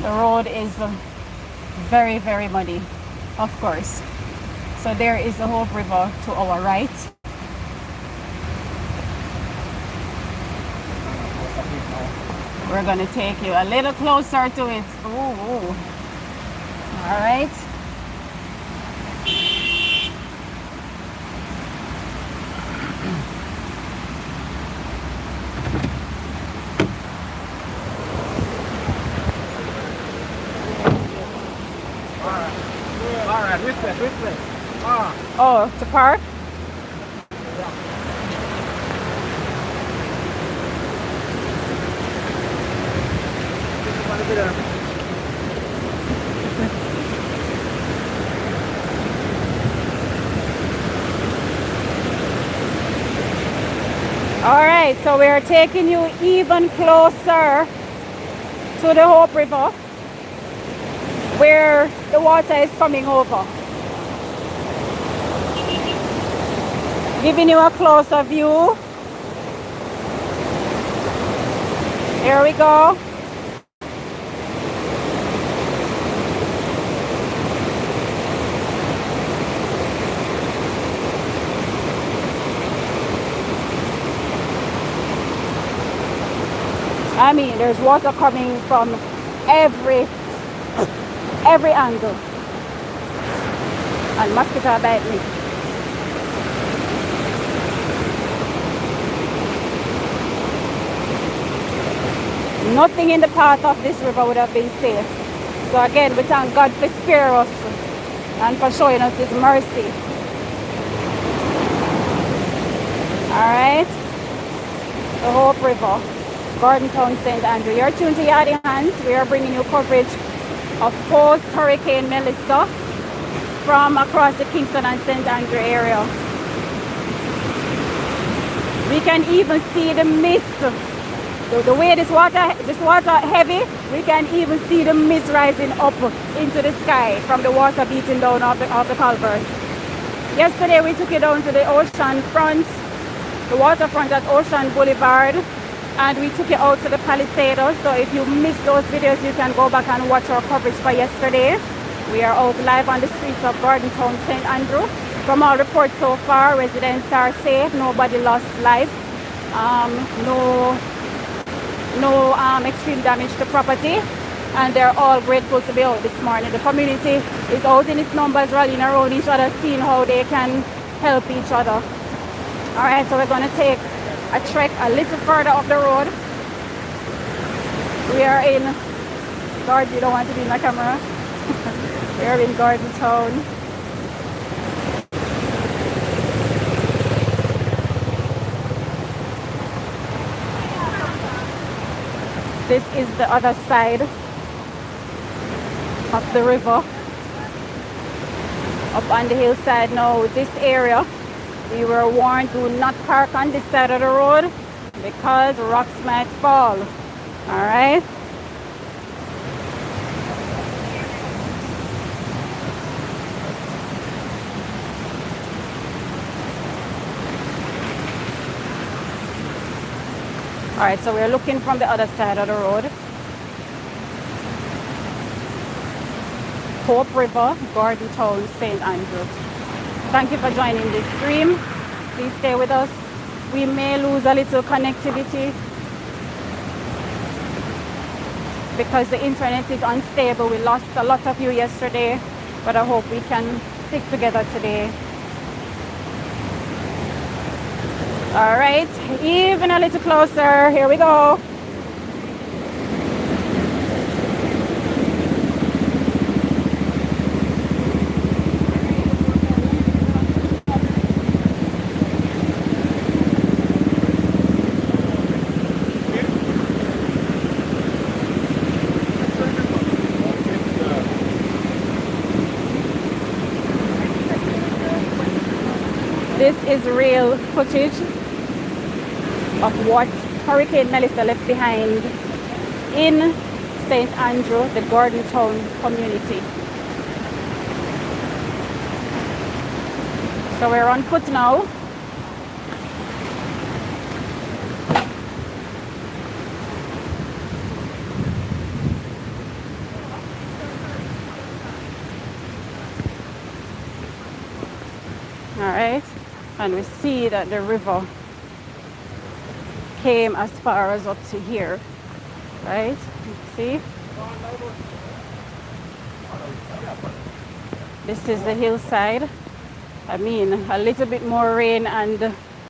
The road is very, very muddy, of course. So there is the Hope River to our right. We're gonna take you a little closer to it. Ooh. All right. All right, which way? Oh, to park? All right, so we are taking you even closer to the Hope River, where the water is coming over. Giving you a closer view. Here we go. I mean, there's water coming from every angle. And mosquito bite me. Nothing in the path of this river would have been safe. So again, we thank God for sparing us and for showing us His mercy. Alright. The Hope River, Garden Town, St. Andrew. You're tuned to Yaadie Hands. We are bringing you coverage of post-Hurricane Melissa from across the Kingston and St. Andrew area. We can even see the mist. The way this water heavy, we can even see the mist rising up into the sky from the water beating down off the culvert. Yesterday we took it down to the ocean front, the waterfront at Ocean Boulevard, and we took it out to the Palisados. So if you missed those videos, you can go back and watch our coverage for yesterday. We are out live on the streets of Garden Town, St. Andrew. From our reports so far, residents are safe, nobody lost life, no extreme damage to property, and they're all grateful to be out this morning. The community is out in its numbers, rallying around each other, seeing how they can help each other. All right, so we're going to take a trek a little further up the road. We are in Garden. You don't want to be in my camera. We are in Garden Town. This is the other side of the river, up on the hillside. Now this area, we were warned, do not park on this side of the road because rocks might fall. All right. All right, so we're looking from the other side of the road. Hope River, Garden Town, St. Andrew. Thank you for joining this stream. Please stay with us. We may lose a little connectivity because the internet is unstable. We lost a lot of you yesterday, but I hope we can stick together today. All right, even a little closer. Here we go. This is real footage of what Hurricane Melissa left behind in St. Andrew, the Garden Town community. So we're on foot now. And we see that the river came as far as up to here, right? See? This is the hillside. I mean, a little bit more rain and